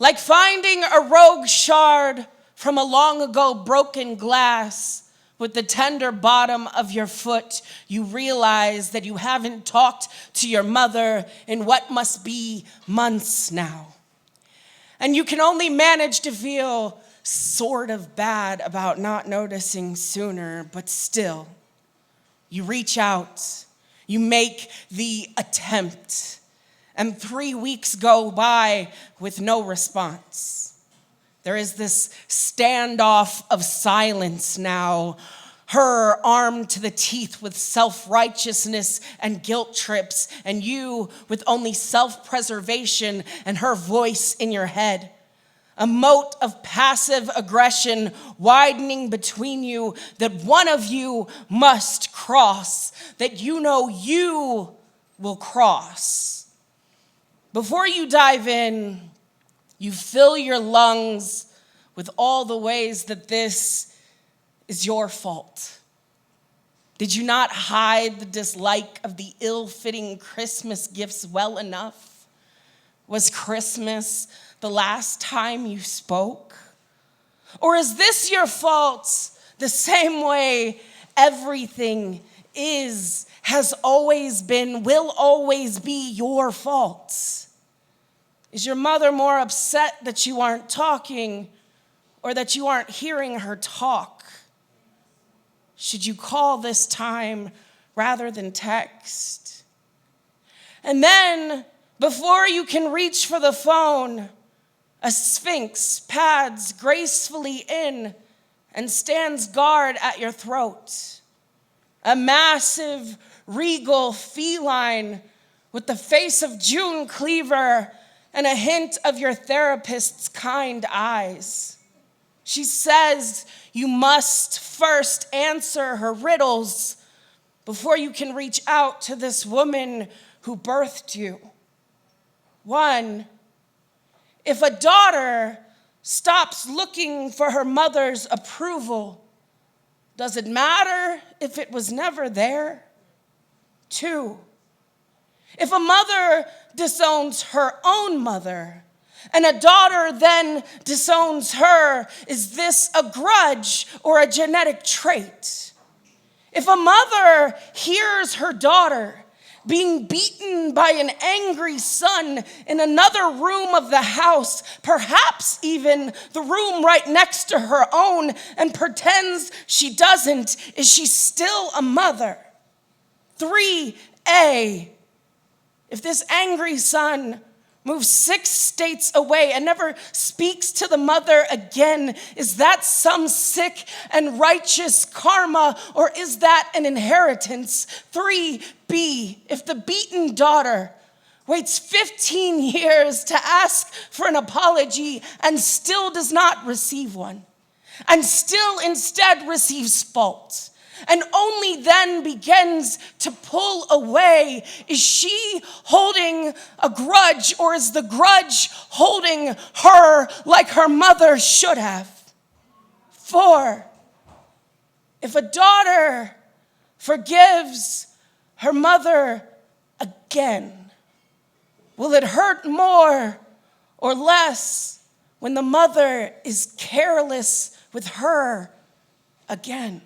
Like finding a rogue shard from a long ago broken glass with the tender bottom of your foot, you realize that you haven't talked to your mother in what must be months now. And you can only manage to feel sort of bad about not noticing sooner, but still, you reach out, you make the attempt, and 3 weeks go by with no response. There is this standoff of silence now, her armed to the teeth with self-righteousness and guilt trips, and you with only self-preservation and her voice in your head. A moat of passive aggression widening between you that one of you must cross, that you know you will cross. Before you dive in, you fill your lungs with all the ways that this is your fault. Did you not hide the dislike of the ill-fitting Christmas gifts well enough? Was Christmas the last time you spoke? Or is this your fault the same way everything is, has always been, will always be your fault? Is your mother more upset that you aren't talking or that you aren't hearing her talk? Should you call this time rather than text? And then, before you can reach for the phone, a sphinx pads gracefully in and stands guard at your throat. A massive, regal feline with the face of June Cleaver and a hint of your therapist's kind eyes. She says you must first answer her riddles before you can reach out to this woman who birthed you. 1, if a daughter stops looking for her mother's approval, does it matter if it was never there? 2, if a mother disowns her own mother and a daughter then disowns her, is this a grudge or a genetic trait? If a mother hears her daughter being beaten by an angry son in another room of the house, perhaps even the room right next to her own, and pretends she doesn't, is she still a mother? 3A, if this angry son moves 6 states away and never speaks to the mother again, is that some sick and righteous karma, or is that an inheritance? 3B, if the beaten daughter waits 15 years to ask for an apology and still does not receive one, and still instead receives fault, and only then begins to pull away, is she holding a grudge, or is the grudge holding her like her mother should have? 4, if a daughter forgives her mother again, will it hurt more or less when the mother is careless with her again?